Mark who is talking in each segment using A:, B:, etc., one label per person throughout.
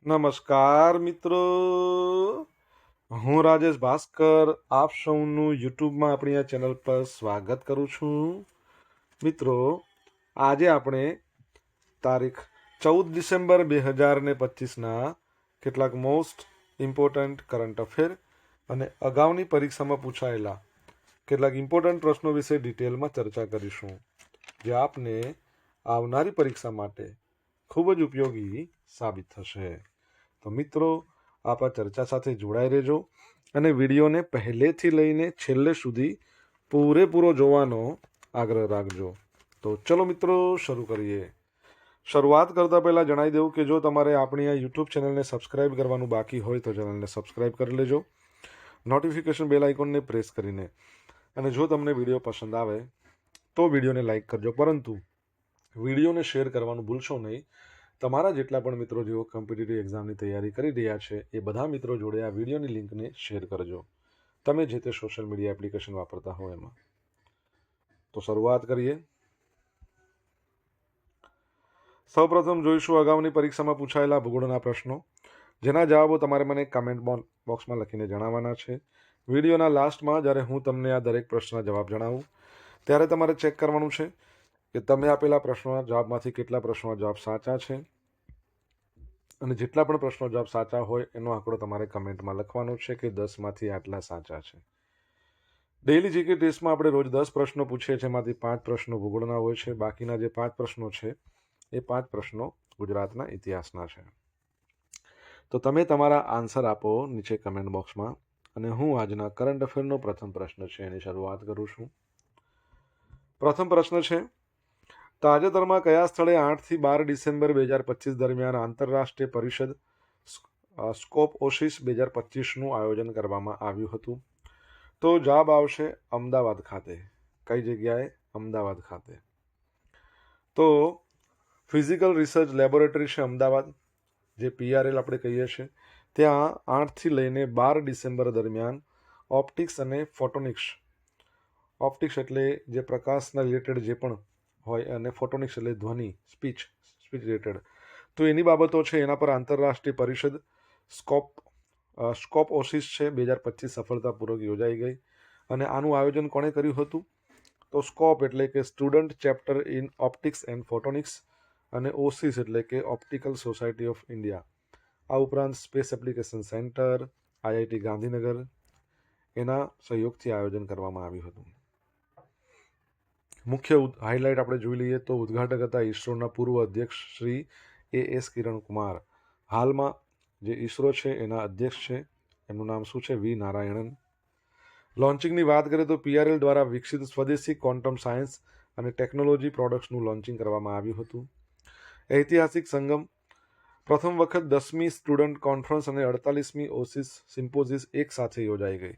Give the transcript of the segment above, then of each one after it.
A: નમસ્કાર મિત્રો, હું રાજેશ ભાસ્કર આપ સૌનું યુટ્યુબમાં આપણી આ ચેનલ પર સ્વાગત કરું છું. મિત્રો, આજે આપણે તારીખ 14 ડિસેમ્બર 2025ના કેટલાક મોસ્ટ ઇમ્પોર્ટન્ટ કરંટ અફેર અને અગાઉની પરીક્ષામાં પૂછાયેલા કેટલાક ઇમ્પોર્ટન્ટ પ્રશ્નો વિશે ડિટેલમાં ચર્ચા કરીશું, જે આપને આવનારી પરીક્ષા માટે ખૂબ જ ઉપયોગી સાબિત થશે. તો મિત્રો, આપ આ ચર્ચા સાથે જોડાઈ રહેજો અને વિડીયોને પહેલેથી લઈને છેલ્લે સુધી પૂરેપૂરો જોવાનો આગ્રહ રાખજો. તો ચલો મિત્રો, શરૂ કરીએ. શરૂઆત કરતાં પહેલાં જણાવી દઉં કે જો તમારે આપણી આ યુટ્યુબ ચેનલને સબસ્ક્રાઇબ કરવાનું બાકી હોય તો ચેનલને સબસ્ક્રાઇબ કરી લેજો, નોટિફિકેશન બેલ આઇકોનને પ્રેસ કરીને. અને જો તમને વિડીયો પસંદ આવે તો વિડીયોને લાઇક કરજો, પરંતુ વિડીયોને શેર કરવાનું ભૂલશો નહીં. તમારા જેટલા પણ મિત્રો જેઓ કોમ્પિટિટિવ એક્ઝામની તૈયારી કરી રહ્યા છે એ બધા મિત્રો જોડે આ વિડીયોની લિંકને શેર કરજો, તમે જે તે સોશિયલ મીડિયા એપ્લિકેશન વાપરતા હો એમાં. તો શરૂઆત કરીએ. સૌપ્રથમ જોઈશું અગાઉની પરીક્ષામાં પૂછાયેલા ભૂગોળના પ્રશ્નો, જેના જવાબો તમારે મને કમેન્ટ બોક્સમાં લખીને જણાવવાના છે. વિડીયોના લાસ્ટમાં જ્યારે હું તમને આ દરેક પ્રશ્નના જવાબ જણાવું ત્યારે તમારે ચેક કરવાનું છે કે તમે આપેલા પ્રશ્નોના જવાબમાંથી કેટલા પ્રશ્નોના જવાબ સાચા છે, અને જેટલા પણ પ્રશ્નો જવાબ સાચા હોય એનો આંકડો તમારે કમેન્ટમાં લખવાનો છે કે 10માંથી આટલા સાચા છે. ડેઇલી જીકે ટેસ્ટમાં આપણે રોજ 10 પ્રશ્નો પૂછીએ છીએ, એમાંથી 5 પ્રશ્નો ભૂગોળના હોય છે. બાકીના જે 5 પ્રશ્નો છે એ 5 પ્રશ્નો ગુજરાતના ઇતિહાસના છે. તો તમે તમારા આન્સર આપો નીચે કમેન્ટ બોક્સમાં, અને હું આજના કરંટ અફેરનો પ્રથમ પ્રશ્ન છે એની શરૂઆત કરું છું. પ્રથમ પ્રશ્ન છે, તાજેતરમાં કયા સ્થળે 8થી 12 ડિસેમ્બર 2025 દરમિયાન આંતરરાષ્ટ્રીય પરિષદ સ્કોપ ઓસિસ 2025નું આયોજન કરવામાં આવ્યું હતું? તો જવાબ આવશે અમદાવાદ ખાતે. કઈ જગ્યાએ? અમદાવાદ ખાતે. તો ફિઝિકલ રિસર્ચ લેબોરેટરી છે અમદાવાદ, જે PRL આપણે કહીએ છીએ, ત્યાં 8થી લઈને 12 ડિસેમ્બર દરમિયાન ઓપ્ટિક્સ અને ફોટોનિક્સ, ઓપ્ટિક્સ એટલે જે પ્રકાશના રિલેટેડ જે પણ હોય, અને ફોટોનિક્સ એટલે ધ્વનિ, સ્પીચ રિલેટેડ, તો એની બાબતો છે એના પર આંતરરાષ્ટ્રીય પરિષદ સ્કોપ ઓસિસ છે 2025 સફળતાપૂર્વક યોજાઈ ગઈ. અને આનું આયોજન કોણે કર્યું હતું? તો સ્કોપ એટલે કે student chapter in optics and photonics, અને ઓસિસ એટલે કે ઓપ્ટિકલ સોસાયટી ઓફ ઇન્ડિયા. આ ઉપરાંત space application centre, IIT Gandhinagar, એના સહયોગથી આયોજન કરવામાં આવ્યું હતું. મુખ્ય હાઇલાઇટ આપણે જોઈ લઈએ તો ઉદ્ઘાટક હતા ઈસરોના પૂર્વ અધ્યક્ષ શ્રી AS કિરણ કુમાર. હાલમાં જે ઈસરો છે એના અધ્યક્ષ છે, એમનું નામ શું છે? V નારાયણન. લોન્ચિંગની વાત કરીએ તો PRL દ્વારા વિકસિત સ્વદેશી ક્વોન્ટમ સાયન્સ અને ટેકનોલોજી પ્રોડક્ટ્સનું લોન્ચિંગ કરવામાં આવ્યું હતું. ઐતિહાસિક સંગમ, પ્રથમ વખત 10મી સ્ટુડન્ટ કોન્ફરન્સ અને 48મી ઓસિસ સિમ્પોઝિસ એક સાથે યોજાઈ ગઈ.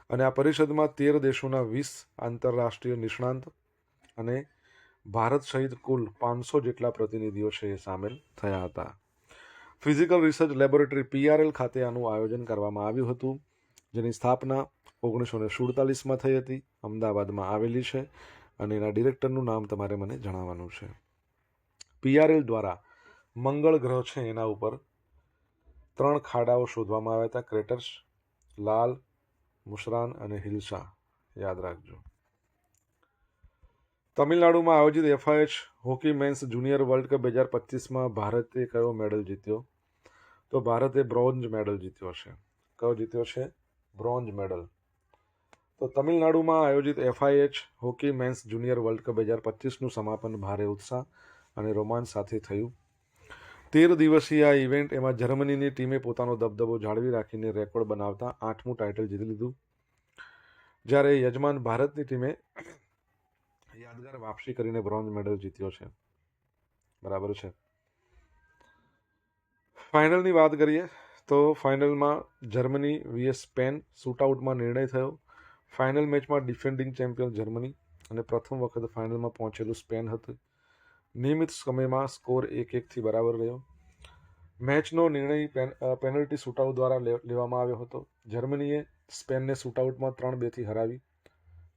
A: અને આ પરિષદમાં 13 દેશોના 20 આંતરરાષ્ટ્રીય નિષ્ણાંત અને ભારત સહિત કુલ 500 જેટલા પ્રતિનિધિઓ છે એ સામેલ થયા હતા. ફિઝિકલ રિસર્ચ લેબોરેટરી PRL ખાતે આનું આયોજન કરવામાં આવ્યું હતું, જેની સ્થાપના 1947માં થઈ હતી, અમદાવાદમાં આવેલી છે, અને એના ડિરેક્ટરનું નામ તમારે મને જણાવવાનું છે. PRL દ્વારા મંગળ ગ્રહ છે એના ઉપર 3 ખાડાઓ શોધવામાં આવ્યા હતા, ક્રેટર્સ, લાલ, મુશરાન અને હિલ્સા, યાદ રાખજો. તમિલનાડુમાં આયોજિત FIH hockey men's junior world cup 2025માં ભારતે કયો મેડલ જીત્યો? તો ભારતે બ્રોન્ઝ મેડલ જીત્યો છે. કયો જીત્યો છે? Bronze medal. તો તમિલનાડુમાં આયોજિત FIH hockey men's junior world cup 2025નું સમાપન ભારે ઉત્સાહ અને રોમાંચ સાથે થયું. 13 દિવસીય આ ઇવેન્ટ એમાં જર્મનીની ટીમે પોતાનો દબદબો જાળવી રાખીને રેકોર્ડ બનાવતા 8મું ટાઇટલ જીતી લીધું, જ્યારે યજમાન ભારતની ટીમે યાદગાર વાપસી કરીને બ્રોન્ઝ મેડલ જીત્યો છે. બરાબર છે. ફાઇનલની વાત કરીએ તો ફાઇનલમાં જર્મની vs સ્પેન શૂટઆઉટમાં નિર્ણય થયો. ફાઇનલ મેચમાં ડિફેન્ડિંગ ચેમ્પિયન જર્મની અને પ્રથમ વખત ફાઇનલમાં પહોંચેલું સ્પેન હતું. નિયમિત સમયમાં સ્કોર 1-1થી બરાબર રહ્યો. મેચનો નિર્ણય પેનલ્ટી શૂટઆઉટ દ્વારા લેવામાં આવ્યો હતો. જર્મનીએ સ્પેનને શૂટઆઉટમાં 3-2થી હરાવી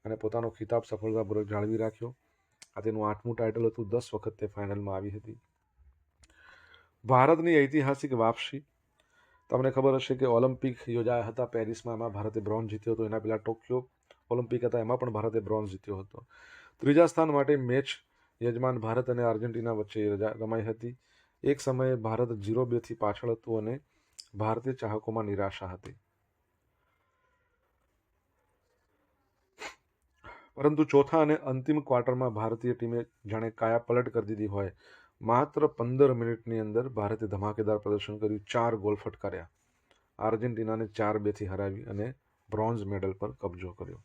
A: અને પોતાનો ખિતાબ સફળતાપૂર્વક જાળવી રાખ્યો. આ તેનું 8મું ટાઇટલ હતું. 10 વખત તે ફાઇનલમાં આવી હતી. ભારતની ઐતિહાસિક વાપસી. તમને ખબર હશે કે ઓલિમ્પિક યોજાયા હતા પેરિસમાં, એમાં ભારતે બ્રોન્ઝ જીત્યો હતો. એના પહેલા ટોક્યો ઓલિમ્પિક હતા, એમાં પણ ભારતે બ્રોન્ઝ જીત્યો હતો. ત્રીજા સ્થાન માટે મેચ યજમાન ભારત અને આર્જેન્ટિના વચ્ચે રમાઈ હતી. એક સમયે ભારત 0-2 પાછળ હતું અને ભારતીય ચાહકોમાં નિરાશા હતી. પરંતુ ચોથા અને અંતિમ ક્વાર્ટરમાં ભારતીય ટીમે જાણે કાયા પલટ કરી દીધી હોય. માત્ર 15 મિનિટની અંદર ભારતે ધમાકેદાર પ્રદર્શન કર્યું, 4 ગોલ ફટકાર્યા, આર્જેન્ટિનાને 4-2 હરાવી અને બ્રોન્ઝ મેડલ પર કબજો કર્યો.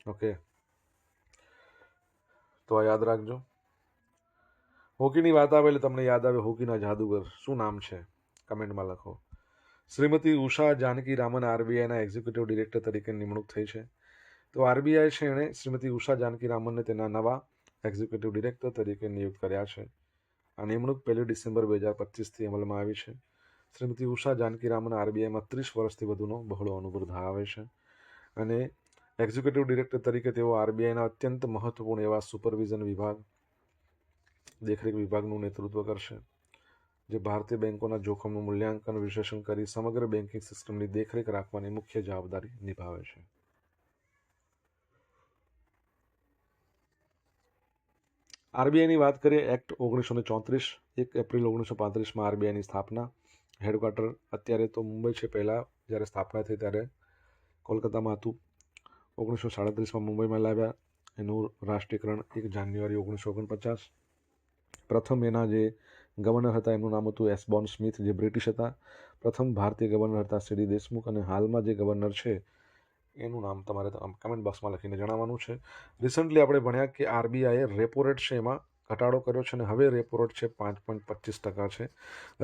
A: ઓકે, તો આ યાદ રાખજો. હોકીની વાત આવે એટલે તમને યાદ આવે હોકીના જાદુગર. શું નામ છે? કમેન્ટમાં લખો. શ્રીમતી ઉષા જાનકી રામન આરબીઆઈના એક્ઝિક્યુટિવ ડિરેક્ટર તરીકે નિમણૂક થઈ છે. તો આરબીઆઈ છે એણે શ્રીમતી ઉષા જાનકી રામનને તેના નવા એક્ઝિક્યુટિવ ડિરેક્ટર તરીકે નિયુક્ત કર્યા છે. આ નિમણૂક 1 ડિસેમ્બર 2025થી અમલમાં આવી છે. શ્રીમતી ઉષા જાનકી રામન આરબીઆઈમાં 30 વર્ષથી વધુનો બહોળો અનુભવ ધરાવે છે અને એક્ઝિક્યુટિવ ડિરેક્ટર તરીકે તેઓ આરબીઆઈના અત્યંત મહત્વપૂર્ણ એવા સુપરવિઝન વિભાગ, દેખરેખ વિભાગનું નેતૃત્વ કરશે, જે ભારતીય બેંકોના જોખમનું મૂલ્યાંકન, વિશ્લેષણ કરી સમગ્ર બેન્કિંગ સિસ્ટમની દેખરેખ રાખવાની મુખ્ય જવાબદારી નિભાવે છે. આરબીઆઈની વાત કરીએ. એક્ટ 1934, 1 એપ્રિલ 1935માં આરબીઆઈની સ્થાપના. હેડક્વાર્ટર અત્યારે તો મુંબઈ છે. પહેલાં જ્યારે સ્થાપના થઈ ત્યારે કોલકાતામાં હતું. 1937માં મુંબઈમાં લાવ્યા. એનું રાષ્ટ્રીયકરણ 1 જાન્યુઆરી 1949. પ્રથમ એના જે ગવર્નર હતા એમનું નામ હતું એસબોર્ન સ્મિથ, જે બ્રિટિશ હતા. પ્રથમ ભારતીય ગવર્નર હતા સીડી દેશમુખ, અને હાલમાં જે ગવર્નર છે એનું નામ તમારે કમેન્ટ બોક્સમાં લખીને જણાવવાનું છે. રિસન્ટલી આપણે ભણ્યા કે આરબીઆઈએ રેપો રેટ છે એમાં ઘટાડો કર્યો છે અને હવે રેપો રેટ છે 5.25% છે.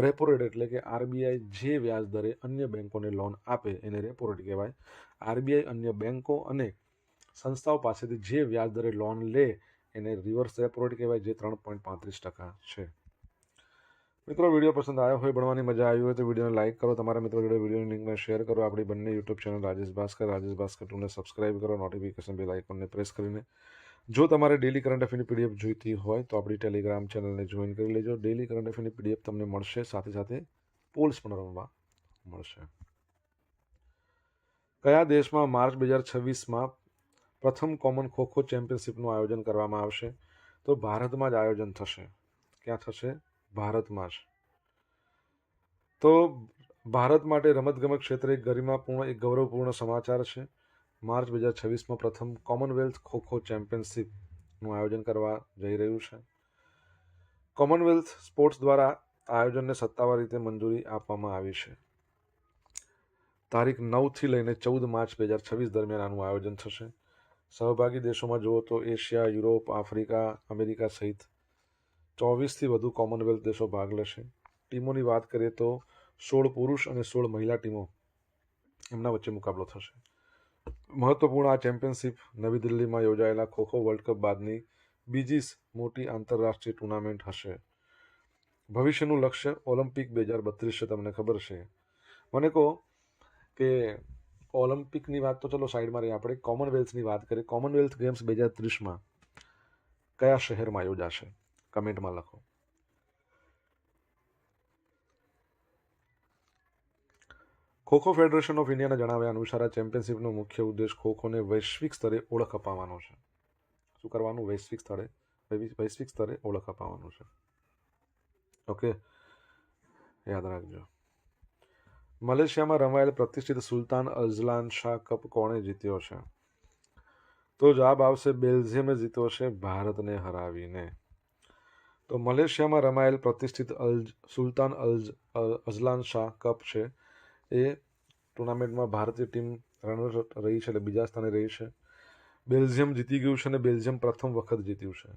A: રેપો રેટ એટલે કે આરબીઆઈ જે વ્યાજ દરે અન્ય બેંકોને લોન આપે એને રેપો રેટ કહેવાય. આરબીઆઈ અન્ય બેંકો અને સંસ્થાઓ પાસેથી જે વ્યાજ દરે લોન લે એને રિવર્સ રેપો રેટ કહેવાય, જે 3.35% છે. મિત્રો, વિડીયો પસંદ આવ્યો હોય, ભણવાની મજા આવી હોય તો વિડીયોને લાઇક કરો, તમારા મિત્રો જોડે વિડીયોની લિંકને શેર કરો. આપણી બંને યુટ્યુબ ચેનલ રાજેશ ભાસ્કર 2ને સબસ્ક્રાઇબ કરો, નોટિફિકેશન બેલ આઇકોનને પ્રેસ કરીને. જો તમારે ડેલી કરંટ અફેરની પીડીએફ જોઈતી હોય તો આપણી ટેલિગ્રામ ચેનલને જોઈન કરી લેજો. ડેલી કરંટ અફેરની પીડીએફ તમને મળશે, સાથે સાથે પોલ્સ પણ રમવા મળશે. કયા દેશમાં માર્ચ 2026માં પ્રથમ કોમન ખોખો ચેમ્પિયનશિપનું આયોજન કરવામાં આવશે? તો ભારતમાં જ આયોજન થશે. ક્યાં થશે? ભારતમાં જ. તો ભારત માટે રમતગમત ક્ષેત્રે એક ગરિમાપૂર્ણ, એક ગૌરવપૂર્ણ સમાચાર છે. માર્ચ 2026માં પ્રથમ કોમનવેલ્થ ખોખો ચેમ્પિયનશિપનું આયોજન કરવા જઈ રહ્યું છે. કોમનવેલ્થ સ્પોર્ટ્સ દ્વારા આયોજનને સત્તાવાર રીતે મંજૂરી આપવામાં આવી છે. તારીખ 9થી લઈને 14 માર્ચ 2026 દરમિયાન આનું આયોજન થશે. સહભાગી દેશોમાં જુઓ તો એશિયા, યુરોપ, આફ્રિકા, અમેરિકા સહિત 24થી વધુ કોમનવેલ્થ દેશો ભાગ લેશે. ટીમોની વાત કરીએ તો 16 પુરુષ અને 16 મહિલા ટીમો એમના વચ્ચે મુકાબલો થશે. મહત્વપૂર્ણ આ ચેમ્પિયનશિપ નવી દિલ્હીમાં યોજાયેલા ખોખો વર્લ્ડ કપ બાદની બીજી મોટી આંતરરાષ્ટ્રીય ટુર્નામેન્ટ હશે. ભવિષ્યનું લક્ષ્ય ઓલિમ્પિક 2032 છે. તમને ખબર છે? મને કહો કે ઓલિમ્પિકની વાત તો ચલો સાઈડમાં રહી, આપણે કોમનવેલ્થની વાત કરીએ. કોમનવેલ્થ ગેમ્સ 2030માં કયા શહેરમાં યોજાશે? કમેન્ટમાં લખો. ખોખો ફેડરેશન ઓફ ઇન્ડિયાના જણાવ્યા અનુસાર આ ચેમ્પિયનશિપનો મુખ્ય ઉદ્દેશ ખોખોને વૈશ્વિક સ્તરે ઓળખ અપાવવાનો છે. શું કરવાનું? વૈશ્વિક સ્તરે ઓળખ અપાવવાનું છે. ઓકે, યાદ રાખજો. મલેશિયામાં રમાયેલ પ્રતિષ્ઠિત સુલતાન અઝલાન શાહ કપ કોણે જીત્યો છે? તો જવાબ આવશે બેલ્જિયમે જીત્યો છે, ભારતને હરાવીને. તો મલેશિયામાં રમાયેલ પ્રતિષ્ઠિત સુલતાન અઝલાન શાહ કપ છે એ ટુર્નામેન્ટમાં ભારતીય ટીમ રનર રહી છે, એટલે બીજા સ્થાને રહી છે. બેલ્જિયમ જીતી ગયું છે અને બેલ્જિયમ પ્રથમ વખત જીત્યું છે.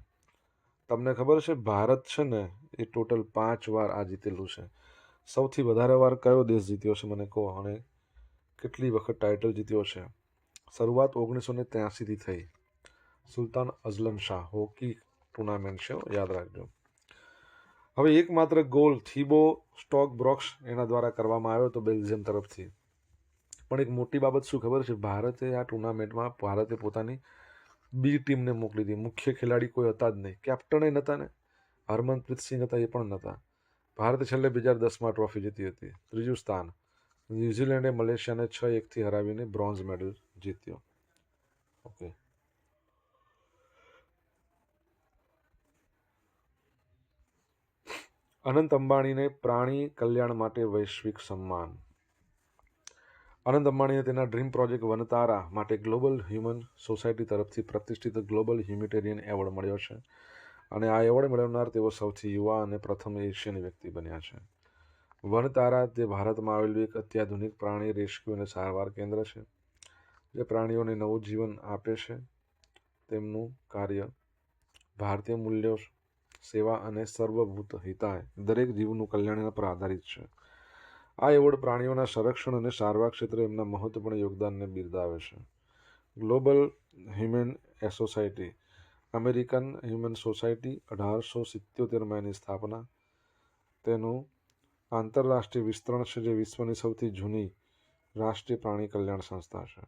A: તમને ખબર છે ભારત છે ને એ ટોટલ 5 વાર આ જીતેલું છે. સૌથી વધારે વાર કયો દેશ જીત્યો છે મને કહો, અને કેટલી વખત ટાઇટલ જીત્યો છે? શરૂઆત 1983થી થઈ. સુલતાન અઝલન શાહ હોકી ટુર્નામેન્ટ છે, યાદ રાખજો. હવે એકમાત્ર ગોલ થીબો સ્ટોક બ્રોક્સ એના દ્વારા કરવામાં આવ્યો હતો બેલ્જિયમ તરફથી. પણ એક મોટી બાબત શું ખબર છે? ભારતે આ ટુર્નામેન્ટમાં પોતાની બી ટીમને મોકલી હતી. મુખ્ય ખેલાડી કોઈ હતા જ નહીં, કેપ્ટને નહોતા ને, હરમનપ્રીત સિંહ હતા એ પણ નહોતા. ભારતે છેલ્લે 2010માં ટ્રોફી જીતી હતી. ત્રીજું સ્થાન. ન્યૂઝીલેન્ડે મલેશિયાને 6-1થી હરાવીને બ્રોન્ઝ મેડલ જીત્યો. ઓકે. અનંત અંબાણીને પ્રાણી કલ્યાણ માટે વૈશ્વિક સન્માન. અનંત અંબાણીને તેના ડ્રીમ પ્રોજેક્ટ વનતારા માટે ગ્લોબલ હ્યુમન સોસાયટી તરફથી પ્રતિષ્ઠિત ગ્લોબલ હ્યુમેટેરિયન એવોર્ડ મળ્યો છે અને આ એવોર્ડ મેળવનાર તેઓ સૌથી યુવા અને પ્રથમ એશિયન વ્યક્તિ બન્યા છે. વનતારા તે ભારતમાં આવેલું એક અત્યાધુનિક પ્રાણી રેસ્ક્યુ અને સારવાર કેન્દ્ર છે જે પ્રાણીઓને નવું જીવન આપે છે. તેમનું કાર્ય ભારતીય મૂલ્યો, સેવા અને સર્વભૂત હિતાય દરેક જીવનું કલ્યાણ પર આધારિત છે. આ એવોર્ડ પ્રાણીઓના સંરક્ષણ અને સારવાર ક્ષેત્રે એમના મહત્વપૂર્ણ યોગદાનને બિરદાવે છે. Global human society. American human society 1877માં એની સ્થાપના. તેનું આંતરરાષ્ટ્રીય વિસ્તરણ છે જે વિશ્વની સૌથી જૂની રાષ્ટ્રીય પ્રાણી કલ્યાણ સંસ્થા છે.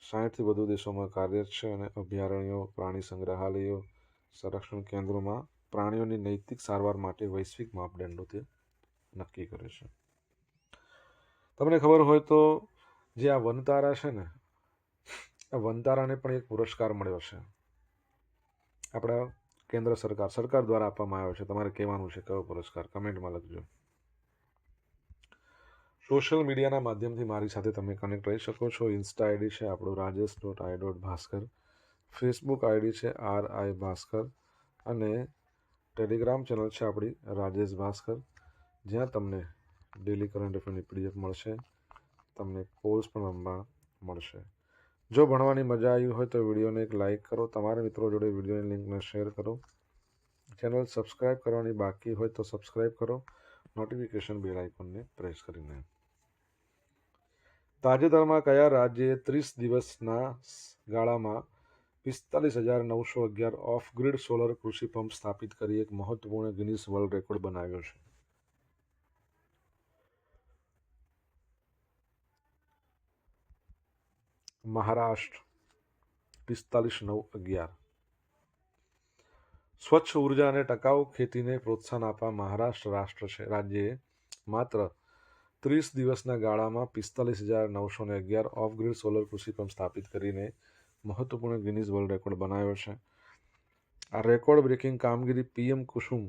A: 60થી વધુ દેશોમાં કાર્યરત છે અને અભયારણ્યો, પ્રાણી સંગ્રહાલયો, સંરક્ષણ કેન્દ્રોમાં પ્રાણીઓની નૈતિક સારવાર માટે વૈશ્વિક માપદંડો તે નક્કી કરે છે. તમને ખબર હોય તો જે આ વનતારા છે ને, આ વનતારાને પણ એક પુરસ્કાર મળ્યો છે આપણા કેન્દ્ર સરકાર દ્વારા આપવામાં આવ્યો છે. તમારે કહેવાનું છે કયો પુરસ્કાર, કમેન્ટમાં લખજો. સોશિયલ મીડિયાના માધ્યમથી મારી સાથે તમે કનેક્ટ રહી શકો છો. ઇન્સ્ટા આઈડી છે આપણું rajesh.i.bhaskar, ફેસબુક આઈડી છે RI ભાસ્કર અને ટેલિગ્રામ ચેનલ છે આપણી રાજેશ ભાસ્કર, જ્યાં તમને ડેલી કરંટ અફેરની પીડીએફ મળશે, તમને પોલ્સ પણ રમવા મળશે. જો ભણવાની મજા આવી હોય તો વિડીયોને એક લાઇક કરો, તમારા મિત્રો જોડે વિડીયોની લિંકને શેર કરો, ચેનલ સબસ્ક્રાઇબ કરવાની બાકી હોય તો સબસ્ક્રાઇબ કરો, નોટિફિકેશન બેલ આઇકોનને પ્રેસ કરીને. તાજેતરમાં કયા રાજ્યે 30 દિવસના ગાળામાં 45,911 ઓફ ગ્રીડ સોલર કૃષિ પંપ સ્થાપિત કરી એક મહત્વપૂર્ણ ગિનીસ વર્લ્ડ રેકોર્ડ બનાવ્યો છે? મહારાષ્ટ્ર 45,911. સ્વચ્છ ઉર્જા અને ટકાઉ ખેતીને પ્રોત્સાહન આપવા મહારાષ્ટ્ર રાજ્યએ માત્ર 30 દિવસના ગાળામાં 45,911 ઓફ ગ્રીડ સોલર કૃષિ પંપ સ્થાપિત કરીને મહત્વપૂર્ણ ગિનીસ વર્લ્ડ રેકોર્ડ બનાવ્યો છે. આ રેકોર્ડ બ્રેકિંગ કામગીરી PM કુસુમ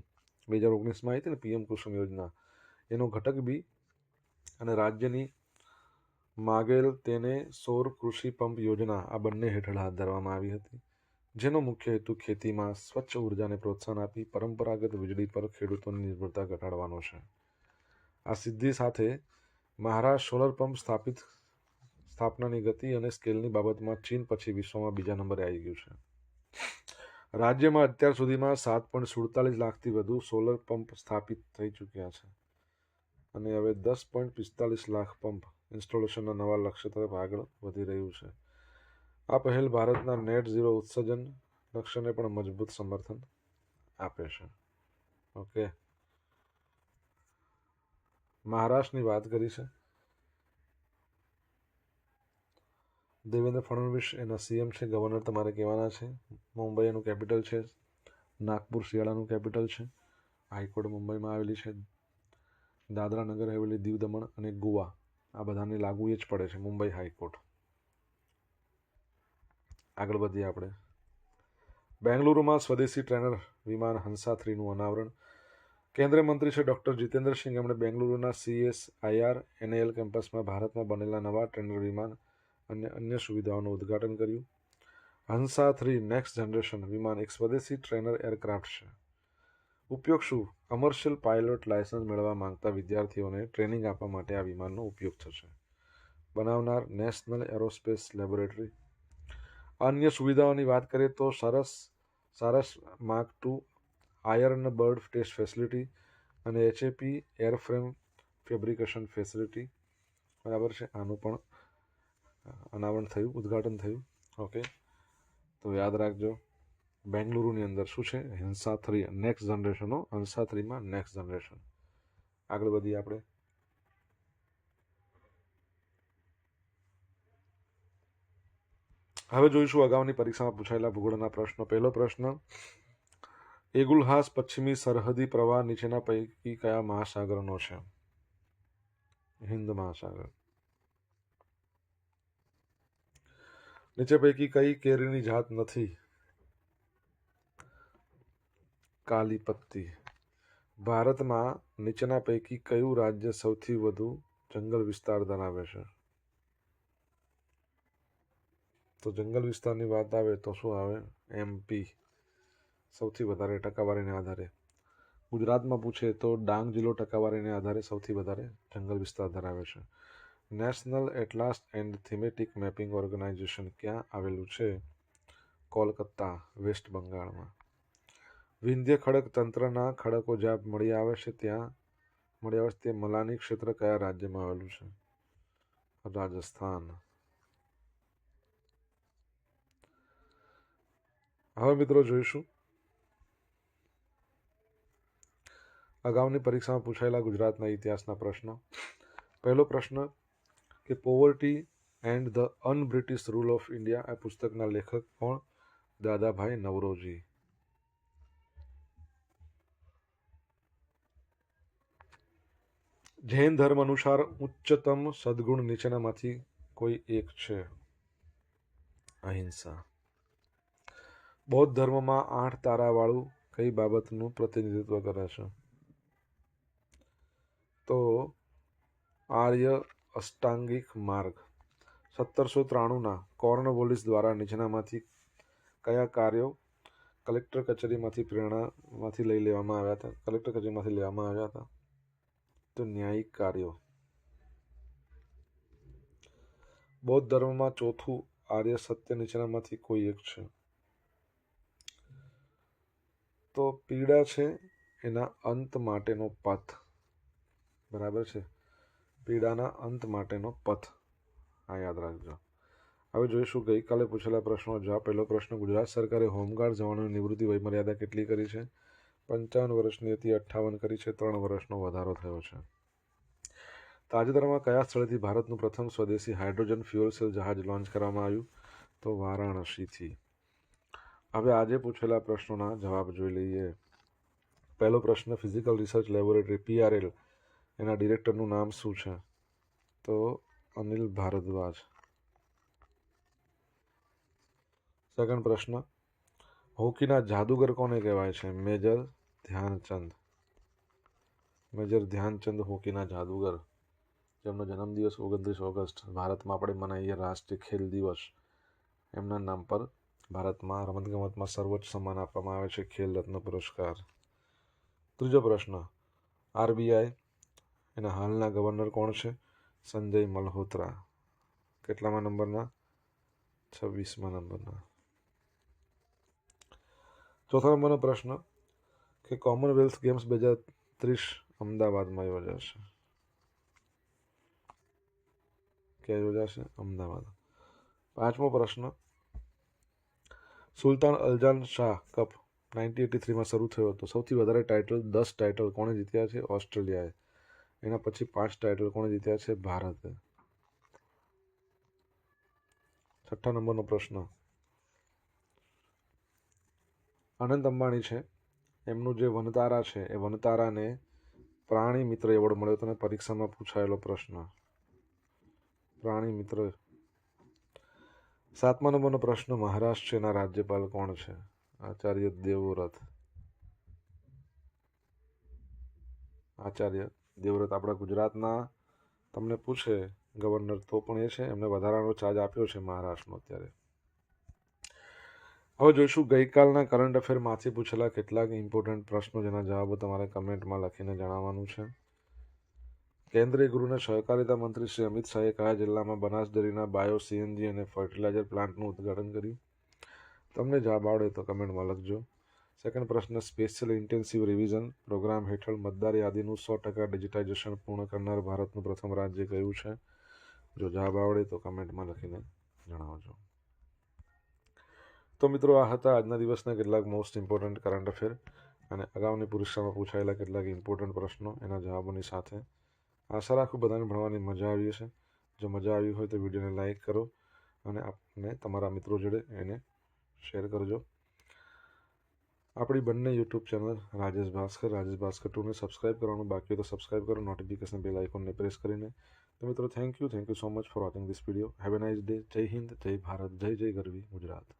A: 2019માં આવી હતી ને, PM કુસુમ યોજના, એનો ઘટક બી અને રાજ્યની માગેલ તેને સૌર કૃષિ પંપ યોજના આ બંને હેઠળ હાથ ધરવામાં આવી હતી, જેનો મુખ્ય હેતુ ખેતીમાં સ્વચ્છ ઉર્જાને પ્રોત્સાહન આપી પરંપરાગત વીજળી પર ખેડૂતોની નિર્ભરતા ઘટાડવાનો છે. આ સિદ્ધિ સાથે મહારાષ્ટ્ર સોલર પંપ સ્થાપનાની ગતિ અને સ્કેલની બાબતમાં ચીન પછી વિશ્વમાં બીજા નંબરે આવી ગયું છે. રાજ્યમાં અત્યાર સુધીમાં 7.47 લાખથી વધુ સોલર પંપ સ્થાપિત થઈ ચૂક્યા છે અને હવે 10.45 લાખ પંપ ઇન્સ્ટોલેશનના નવા લક્ષ્ય તરફ આગળ વધી રહ્યું છે. આ પહેલ ભારતના નેટ ઝીરો ઉત્સર્જન લક્ષ્યને પણ મજબૂત સમર્થન આપે છે. ઓકે, મહારાષ્ટ્રની વાત કરી છે. દેવેન્દ્ર ફડણવીસ એના CM છે, ગવર્નર તમારે કહેવાના છે. મુંબઈ એનું કેપિટલ છે, નાગપુર શિયાળાનું કેપિટલ છે, હાઈકોર્ટ મુંબઈમાં આવેલી છે. દાદરા નગર હવેલી, દીવ દમણ અને ગોવા આ બધાને લાગુ એ જ પડે છે, મુંબઈ હાઈકોર્ટ. આગળ વધીએ આપણે. બેંગલુરુમાં સ્વદેશી ટ્રેનર વિમાન હંસા 3નું અનાવરણ. કેન્દ્રીય મંત્રી છે ડૉક્ટર જીતેન્દ્રસિંહ, એમણે બેંગલુરુના CSIR NAL કેમ્પસમાં ભારતમાં બનેલા નવા ટ્રેનર વિમાન અને અન્ય સુવિધાઓનું ઉદ્ઘાટન કર્યું. હંસા 3 નેક્સ્ટ જનરેશન વિમાન એક સ્વદેશી ટ્રેનર એરક્રાફ્ટ છે. ઉપયોગ શું? કમર્શિયલ પાયલોટ લાયસન્સ મેળવવા માંગતા વિદ્યાર્થીઓને ટ્રેનિંગ આપવા માટે આ વિમાનનો ઉપયોગ થશે. બનાવનાર નેશનલ એરોસ્પેસ લેબોરેટરી. અન્ય સુવિધાઓની વાત કરીએ તો Saras mark 2 iron bird test facility અને HAP એરફ્રેમ ફેબ્રિકેશન ફેસિલિટી, બરાબર છે. આનું પણ અનાવરણ થયું, ઉદ્ઘાટન થયું. ઓકે, તો યાદ રાખજો, બેંગલુરુની અંદર શું છે? હંસા 3 નેક્સ્ટ જનરેશનો, હંસા 3માં નેક્સ્ટ જનરેશન. આગળ વધીએ આપણે. હવે જોઈશું અગાઉની પરીક્ષામાં પૂછાયેલા ભૂગોળના પ્રશ્નો. પહેલો પ્રશ્ન, એગુલહાસ પશ્ચિમી સરહદી પ્રવાહ નીચેના પૈકી કયા મહાસાગરનો છે? હિન્દ મહાસાગર. નીચે પૈકી કઈ કેરીની જાત નથી? કાલી પત્તી. ભારતમાં નીચેના પૈકી કયું રાજ્ય સૌથી વધુ જંગલ વિસ્તાર ધરાવે છે? તો જંગલ વિસ્તારની વાત આવે તો શું આવે? MP. સૌથી વધારે ટકાવારીને આધારે. ગુજરાતમાં પૂછે તો ડાંગ જિલ્લો ટકાવારીને આધારે સૌથી વધારે જંગલ વિસ્તાર ધરાવે છે. National atlas and thematic mapping organisation ક્યાં આવેલું છે? કોલકાતા, વેસ્ટ બંગાળમાં. વિંધ્ય ખડક તંત્રના ખડકો જ્યાં મળી આવે છે તે મલાની ક્ષેત્ર કયા રાજ્યમાં આવેલું છે? રાજસ્થાન. હવે મિત્રો જોઈશું અગાઉની પરીક્ષામાં પૂછાયેલા ગુજરાતના ઇતિહાસના પ્રશ્નો. પહેલો પ્રશ્ન કે poverty and the unbritish rule of India આ પુસ્તકના લેખક કોણ? દાદાભાઈ નવરોજી. જૈન ધર્મ અનુસાર ઉચ્ચતમ સદગુણ નીચેનામાંથી કોઈ એક છે? અહિંસા. બૌદ્ધ ધર્મમાં 8 તારાવાળું કઈ બાબતનું પ્રતિનિધિત્વ કરે છે? તો આર્ય અષ્ટાંગિક માર્ગ. 1793ના કોર્નવોલિસ દ્વારા નીચેનામાંથી કયા કાર્યો કલેક્ટર કચેરીમાંથી પ્રેરણામાંથી લઈ લેવામાં આવ્યા હતા? કલેક્ટર કચેરીમાંથી લેવામાં આવ્યા હતા? તો ન્યાયિક કાર્યો. બૌદ્ધ ધર્મમાં ચોથું આર્ય સત્ય નીચેનામાંથી કોઈ એક છે? તો પીડા છે એના અંત માટેનો પથ. બરાબર છે, પીડાના અંત માટેનો પથ. આ યાદ રાખજો. હવે જોઈશું ગઈકાલે પૂછેલા પ્રશ્નો જવાબ. પહેલો પ્રશ્ન, ગુજરાત સરકારે હોમગાર્ડ જવાનોની નિવૃત્તિ વયમર્યાદા કેટલી કરી છે? 55 વર્ષની હતી, 58 કરી છે, 3 વર્ષનો વધારો થયો છે. તાજેતરમાં કયા સ્થળેથી ભારતનું પ્રથમ સ્વદેશી હાઇડ્રોજન ફ્યુઅલ સેલ જહાજ લોન્ચ કરવામાં આવ્યું? તો વારાણસીથી. હવે આજે પૂછેલા પ્રશ્નોના જવાબ જોઈ લઈએ. પહેલો પ્રશ્ન, ફિઝિકલ રિસર્ચ લેબોરેટરી PRL એના ડિરેક્ટરનું નામ શું છે? તો અનિલ ભારદ્વાજ. સેકન્ડ પ્રશ્ન, હોકીના જાદુગર કોને કહેવાય છે? મેજર ધ્યાનચંદ. મેજર ધ્યાનચંદ હોકીના જાદુગર, જેમનો જન્મદિવસ 29 ઓગસ્ટ ભારતમાં આપણે મનાવીએ રાષ્ટ્રીય ખેલ દિવસ. એમના નામ પર ભારતમાં રમતગમતમાં સર્વોચ્ચ સન્માન આપવામાં આવે છે, ખેલ રત્ન પુરસ્કાર. ત્રીજો પ્રશ્ન, RBI એના હાલના ગવર્નર કોણ છે? સંજય મલ્હોત્રા. કેટલામાં નંબરના? 26મા નંબરના. ચોથા નંબરનો પ્રશ્ન કે કોમનવેલ્થ ગેમ્સ 2030 અમદાવાદમાં યોજાશે. ક્યાં યોજાશે? અમદાવાદ. પાંચમો પ્રશ્ન, સુલતાન અલજાન શાહ કપ 1983માં શરૂ થયો હતો. સૌથી વધારે ટાઇટલ 10 ટાઇટલ કોણે જીત્યા છે? ઓસ્ટ્રેલિયાએ. એના પછી 5 ટાઇટલ કોણે જીત્યા છે? ભારતે. છઠ્ઠા નંબરનો પ્રશ્ન, અનંત અંબાણી છે, એમનું જે વનતારા છે એ વનતારાને પ્રાણી મિત્ર એવોર્ડ મળ્યો હતો. પરીક્ષામાં પૂછાયેલો પ્રશ્ન, પ્રાણી મિત્ર. સાતમા નંબરનો પ્રશ્ન, મહારાષ્ટ્રના રાજ્યપાલ કોણ છે? આચાર્ય દેવવ્રત. આચાર્ય દેવવ્રત. આપણા ગુજરાતના તમને પૂછે ગવર્નર તો પણ એ છે, એમને વધારાનો ચાર્જ આપ્યો છે મહારાષ્ટ્રનો અત્યારે. હવે જોઈશું ગઈકાલના કરંટ અફેરમાંથી પૂછેલા કેટલાક ઇમ્પોર્ટન્ટ પ્રશ્નો, જેના જવાબો તમારે કમેન્ટમાં લખીને જણાવવાનું છે. કેન્દ્રીય ગૃહ અને સહકારિતા મંત્રી શ્રી અમિત શાહે કયા જિલ્લામાં બનાસ ડેરીના બાયો CNG અને ફર્ટિલાઇઝર પ્લાન્ટનું ઉદ્ઘાટન કર્યું? તમને જવાબ આવડે તો કમેન્ટમાં લખજો. સેકન્ડ પ્રશ્ન, સ્પેશિયલ ઇન્ટેન્સિવ રિવિઝન પ્રોગ્રામ હેઠળ મતદાર યાદીનું 100% ડિજિટાઇઝેશન પૂર્ણ કરનાર ભારતનું પ્રથમ રાજ્ય કયું છે? જો જવાબ આવડે તો કમેન્ટમાં લખીને જણાવજો. તો મિત્રો, આ હતા આજના દિવસના કેટલાક મોસ્ટ ઇમ્પોર્ટન્ટ કરંટ અફેર અને અગાઉની પરીક્ષામાં પૂછાયેલા કેટલાક ઇમ્પોર્ટન્ટ પ્રશ્નો એના જવાબોની સાથે. આશા રાખું બધાને ભણવાની મજા આવી હશે. જો મજા આવી હોય તો વિડીયોને લાઇક કરો અને તમારા મિત્રો જોડે એને શેર કરજો. આપણી બંને યુટ્યુબ ચેનલ રાજેશ ભાસ્કર 2ને સબસ્ક્રાઇબ કરવાનું બાકી હોય તો સબસ્ક્રાઇબ કરો, નોટિફિકેશન બેલ આઇકોનને પ્રેસ કરીને. તો મિત્રો thank you so much for watching this video. Have a nice day. જય હિન્દ, જય ભારત, જય જય ગરવી ગુજરાત.